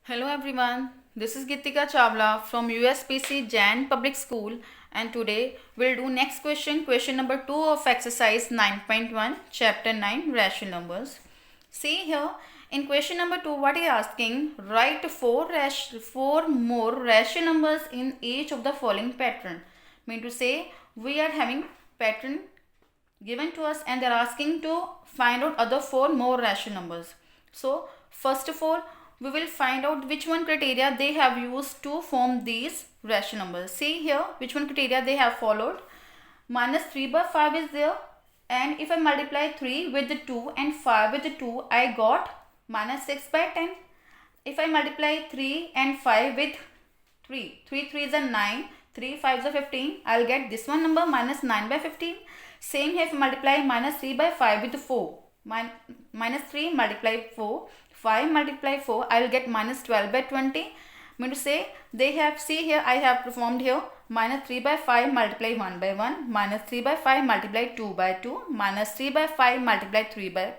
Hello everyone, this is Gitika Chawla from USPC Jain Public School, and today we'll do next question number 2 of exercise 9.1 chapter 9 rational numbers. See here in question number 2 what is asking, write four more rational numbers in each of the following pattern. Mean to say we are having pattern given to us and they're asking to find out other four more rational numbers. So first of all we will find out which one criteria they have used to form these rational numbers. See here which one criteria they have followed. Minus 3 by 5 is there, and if I multiply 3 with the 2 and 5 with the 2 I got minus 6 by 10. If I multiply 3 and 5 with 3 is a 9, 3 5 is a 15, I'll get this one number minus 9 by 15. Same here, if I multiply minus 3 by 5 with 4, minus 3 multiply 4, 5 multiply 4, I will get minus 12 by 20. Mean to say they have, see here I have performed here minus 3 by 5 multiply 1 by 1, minus 3 by 5 multiply 2 by 2, minus 3 by 5 multiply 3 by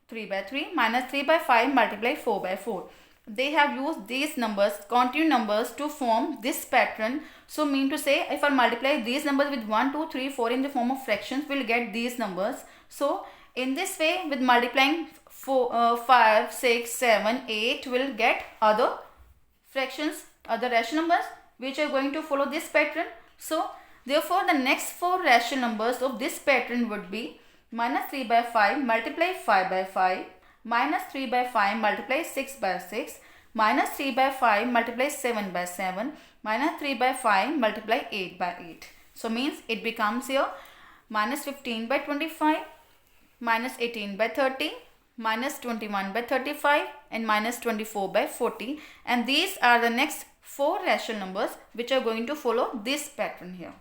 3, minus 3 by 5 multiply 4 by 4. They have used these numbers, continuous numbers, to form this pattern. So mean to say if I multiply these numbers with 1, 2, 3, 4 in the form of fractions, we'll get these numbers. So in this way, with multiplying 5, 6, 7, 8, we'll get other fractions, other rational numbers which are going to follow this pattern. So therefore the next four rational numbers of this pattern would be minus 3 by 5 multiply 5 by 5, minus 3 by 5 multiply 6 by 6, minus 3 by 5 multiply 7 by 7, minus 3 by 5 multiply 8 by 8. So means it becomes here minus 15 by 25, minus 18 by 30, minus 21 by 35, and minus 24 by 40. And these are the next four rational numbers which are going to follow this pattern here.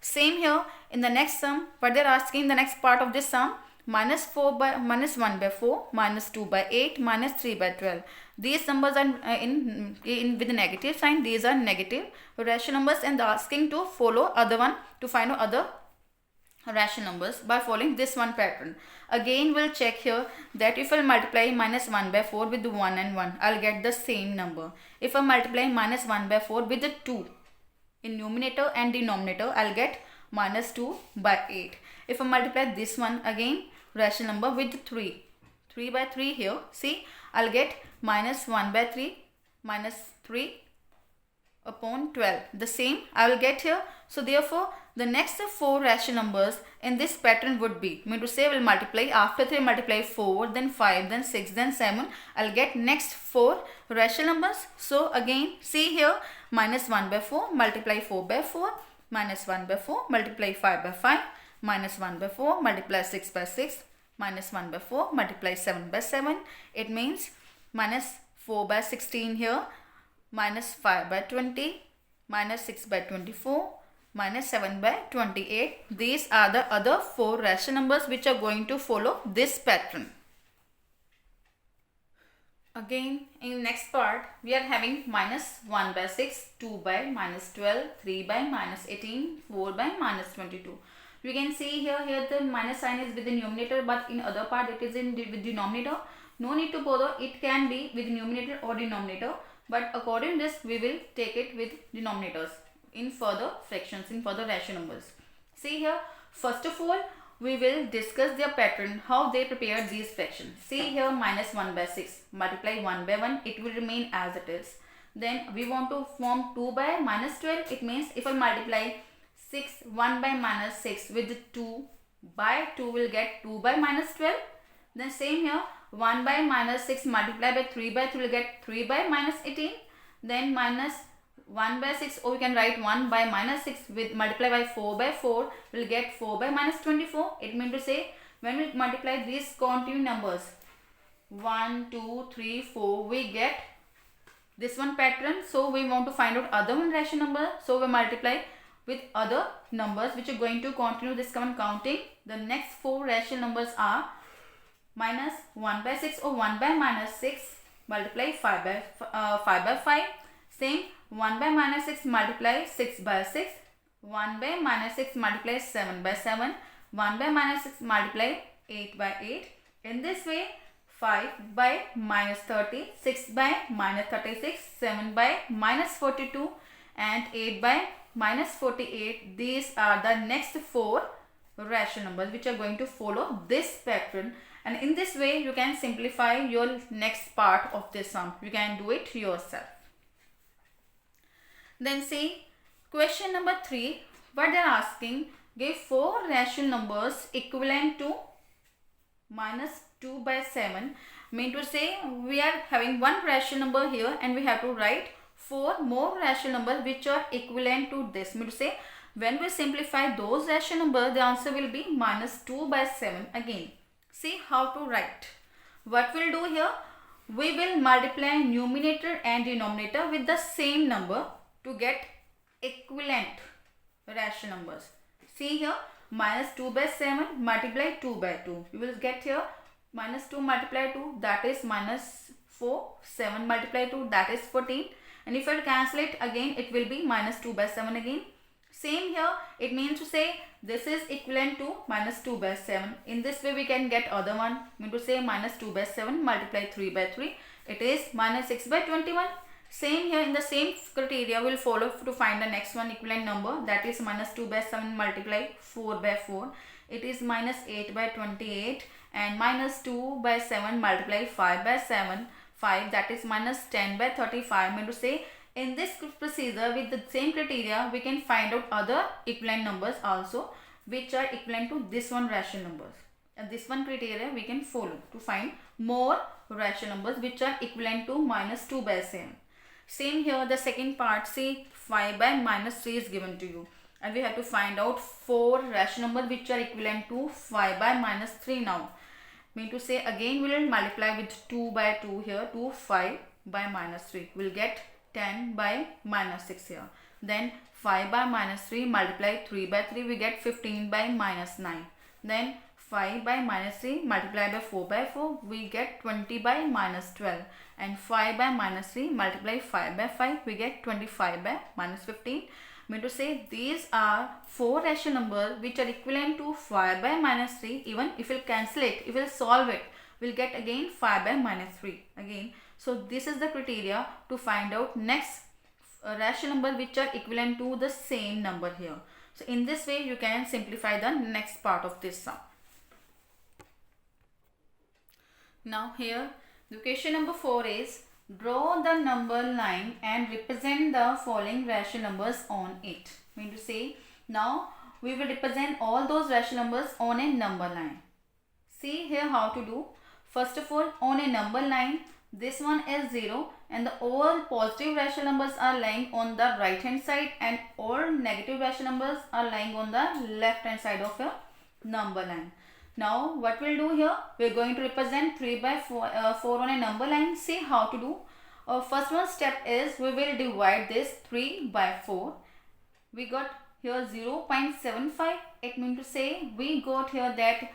Same here in the next sum, what they're asking, the next part of this sum, minus 1 by 4, minus 2 by 8, minus 3 by 12. These numbers are in with a negative sign. These are negative rational numbers, and they're asking to follow other one, to find out other rational numbers by following this one pattern. Again we'll check here that if I multiply minus 1 by 4 with 1 and 1, I'll get the same number. If I multiply minus 1 by 4 with the 2 in numerator and denominator, I'll get minus 2 by 8. If I multiply this one again, rational number, with 3 by 3 here, see, I'll get minus 1 by 3 minus 3 upon 12. The same I will get here. So therefore the next four rational numbers in this pattern would be, mean to say we'll multiply, after 3 multiply 4, then 5, then 6, then 7, I'll get next four rational numbers. So again see here, minus 1 by 4 multiply 4 by 4, minus 1 by 4 multiply 5 by 5, minus 1 by 4 multiply 6 by 6, minus 1 by 4 multiply 7 by 7. It means minus 4 by 16 here, minus 5 by 20, minus 6 by 24, minus 7 by 28. These are the other four rational numbers which are going to follow this pattern. Again in next part we are having minus 1 by 6, 2 by minus 12, 3 by minus 18, 4 by minus 22. You can see here the minus sign is with the numerator, but in other part it is with denominator. No need to bother, it can be with numerator or denominator, but according to this we will take it with denominators in further fractions, in further rational numbers. See here, first of all we will discuss their pattern, how they prepared these fractions. See here, minus 1 by 6 multiply 1 by 1, it will remain as it is. Then we want to form 2 by minus 12. It means if I multiply 1 by minus 6 with 2 by 2, will get 2 by minus 12. Then same here, 1 by minus 6 multiply by 3 will get 3 by minus 18. Then minus 1 by 6, or we can write 1 by minus 6 with multiply by 4 by 4 will get 4 by minus 24. It means to say when we multiply these continuous numbers 1, 2, 3, 4, we get this one pattern. So we want to find out other one rational number, so we multiply with other numbers which are going to continue this common counting. The next four rational numbers are minus 1 by 6 or 1 by minus 6 multiply 5 by 5. Same, 1 by minus 6 multiply 6 by 6, 1 by minus 6 multiply 7 by 7, 1 by minus 6 multiply 8 by 8. In this way 5 by minus 30, 6 by minus 36, 7 by minus 42 and 8 by minus 48. These are the next 4 rational numbers which are going to follow this pattern, and in this way you can simplify your next part of this sum. You can do it yourself. Then see question number 3. What they are asking, give 4 rational numbers equivalent to minus 2 by 7. Mean to say we are having one rational number here and we have to write 4 more rational numbers which are equivalent to this. Mean to say when we simplify those rational numbers, the answer will be minus 2 by 7 again. See how to write. What we'll do here, we will multiply numerator and denominator with the same number to get equivalent rational numbers. See here, minus 2 by 7 multiply 2 by 2. You will get here minus 2 multiply 2, that is minus 4. 7 multiply 2, that is 14. And if I cancel it again, it will be minus 2 by 7 again. Same here, it means to say this is equivalent to minus 2 by 7. In this way we can get other one. Mean to say minus 2 by 7 multiply 3 by 3. It is minus 6 by 21. Same here, in the same criteria we will follow to find the next one equivalent number, that is minus 2 by 7 multiply 4 by 4. It is minus 8 by 28, and minus 2 by 7 multiply 5 by 7. 5, that is minus 10 by 35. Mean to say in this procedure with the same criteria we can find out other equivalent numbers also which are equivalent to this one rational numbers. And this one criteria we can follow to find more rational numbers which are equivalent to minus 2 by 7. Same here, the second part, see 5 by minus 3 is given to you. And we have to find out 4 rational numbers which are equivalent to 5 by minus 3 now. Mean to say again we will multiply with 2 by 2 here to 5 by minus 3. We will get 10 by minus 6 here. Then 5 by minus 3 multiply 3 by 3, we get 15 by minus 9. Then 5 by minus 3 multiply by 4 by 4, we get 20 by minus 12. And 5 by minus 3 multiply 5 by 5, we get 25 by minus 15. Mean to say these are 4 rational numbers which are equivalent to 5 by minus 3. Even if we cancel it, if we solve it, we will get again 5 by minus 3 again. So this is the criteria to find out next rational number which are equivalent to the same number here. So in this way you can simplify the next part of this sum. Now here the question number 4 is, draw the number line and represent the following rational numbers on it. Mean to say now we will represent all those rational numbers on a number line. See here how to do. First of all, on a number line, this one is 0 and the all positive rational numbers are lying on the right hand side and all negative rational numbers are lying on the left hand side of your number line. Now what we'll do here, we're going to represent 3 by 4 on a number line. See how to do. First one step is we will divide this 3 by 4. We got here 0.75. It means to say we got here that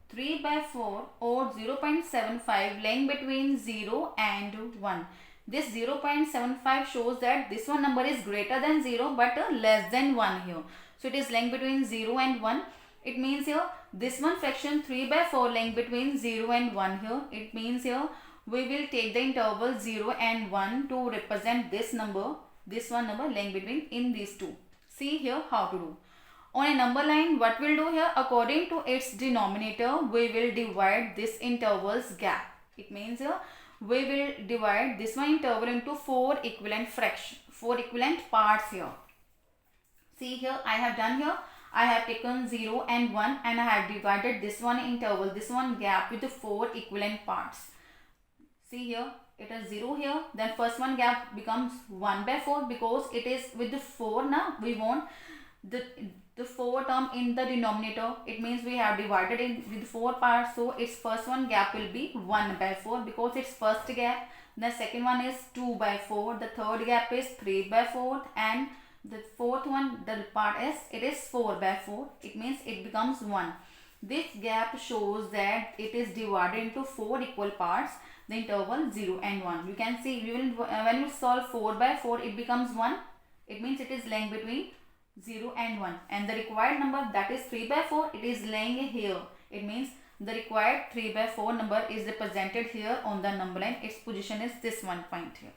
3 by 4 or 0.75 lying between 0 and 1. This 0.75 shows that this one number is greater than 0 but less than 1 here. So it is lying between 0 and 1. It means here this one fraction 3 by 4 lying between 0 and 1 here. It means here we will take the interval 0 and 1 to represent this number, this one number lying between in these two. See here how to do. On a number line, what we'll do here, according to its denominator, we will divide this interval's gap. It means here we will divide this one interval into 4 equivalent fractions, 4 equivalent parts here. See here I have done here. I have taken 0 and 1 and I have divided this one interval, this one gap with the 4 equivalent parts. See here, it is 0 here, then first one gap becomes 1 by 4 because it is with the 4 now. We want the 4 term in the denominator. It means we have divided it with 4 parts. So its first one gap will be 1 by 4 because its first gap. The second one is 2 by 4. The third gap is 3 by 4 and the fourth one, the part is, it is 4 by 4. It means it becomes 1. This gap shows that it is divided into 4 equal parts, the interval 0 and 1. You can see when you solve 4 by 4, it becomes 1. It means it is lying between 0 and 1. And the required number, that is 3 by 4, it is lying here. It means The required 3 by 4 number is represented here on the number line. Its position is this one point here.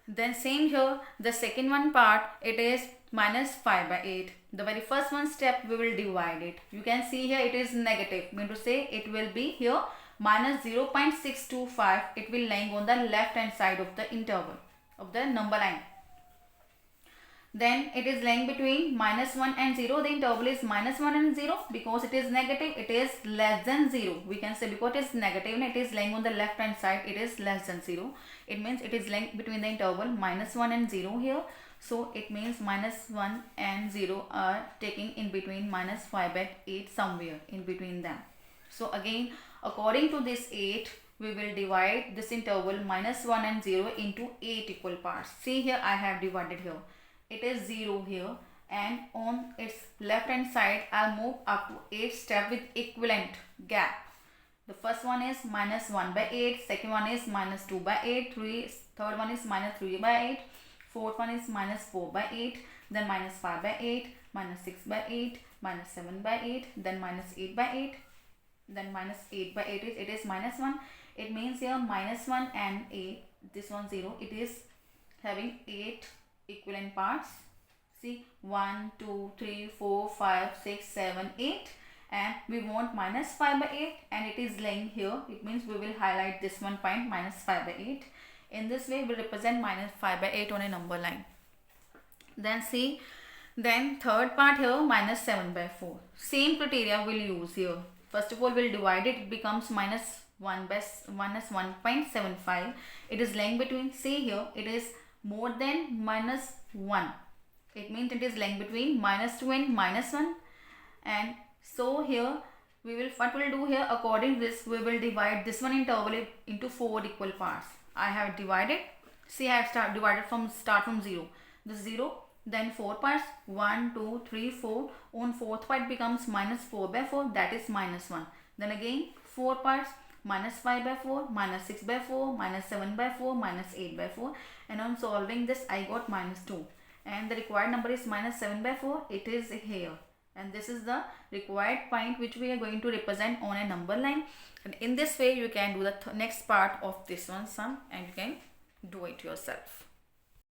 Then same here, the second one part, it is minus 5 by 8. The very first one step, we will divide it. You can see here it is negative, mean to say it will be here minus 0.625. It will lying on the left hand side of the interval of the number line. Then it is lying between minus 1 and 0. The interval is minus 1 and 0. Because it is negative, it is less than 0. We can say because it is negative and it is lying on the left hand side, it is less than 0. It means it is lying between the interval minus 1 and 0 here. So it means minus 1 and 0 are taking in between minus 5 by 8 somewhere in between them. So again, according to this 8, we will divide this interval minus 1 and 0 into 8 equal parts. See here, I have divided here. It is 0 here, and on its left hand side I'll move up to 8 steps with equivalent gap. The first one is minus 1 by 8, second one is minus 2 by 8, third one is minus 3 by 8, fourth one is minus 4 by 8, then minus 5 by 8, minus 6 by 8, minus 7 by 8, then minus 8 by 8, then minus 8 by 8 it is minus 1. It means here minus 1 and 8, this one 0, it is having 8 equivalent parts. See, 1 2 3 4 5 6 7 8, and we want minus 5 by 8 and it is laying here. It means we will highlight this one point minus 5 by 8. In this way we represent minus 5 by 8 on a number line. Then see, then third part here minus 7 by 4. Same criteria we'll use here. First of all we'll divide it. It becomes minus 1 by minus 1.75. It is laying between, see here, it is more than minus 1. It means it is lying between minus 2 and minus 1. And so here we will, what we will do here, according to this we will divide this one interval into 4 equal parts. I have divided, see I have divided from 0. The 0, then 4 parts, 1 2 3 4. On fourth part becomes minus 4 by 4, that is minus 1. Then again 4 parts, minus 5 by 4, minus 6 by 4, minus 7 by 4, minus 8 by 4, and on solving this I got minus 2, and the required number is minus 7 by 4. It is here, and this is the required point which we are going to represent on a number line. And in this way you can do the next part of this one sum, and you can do it yourself.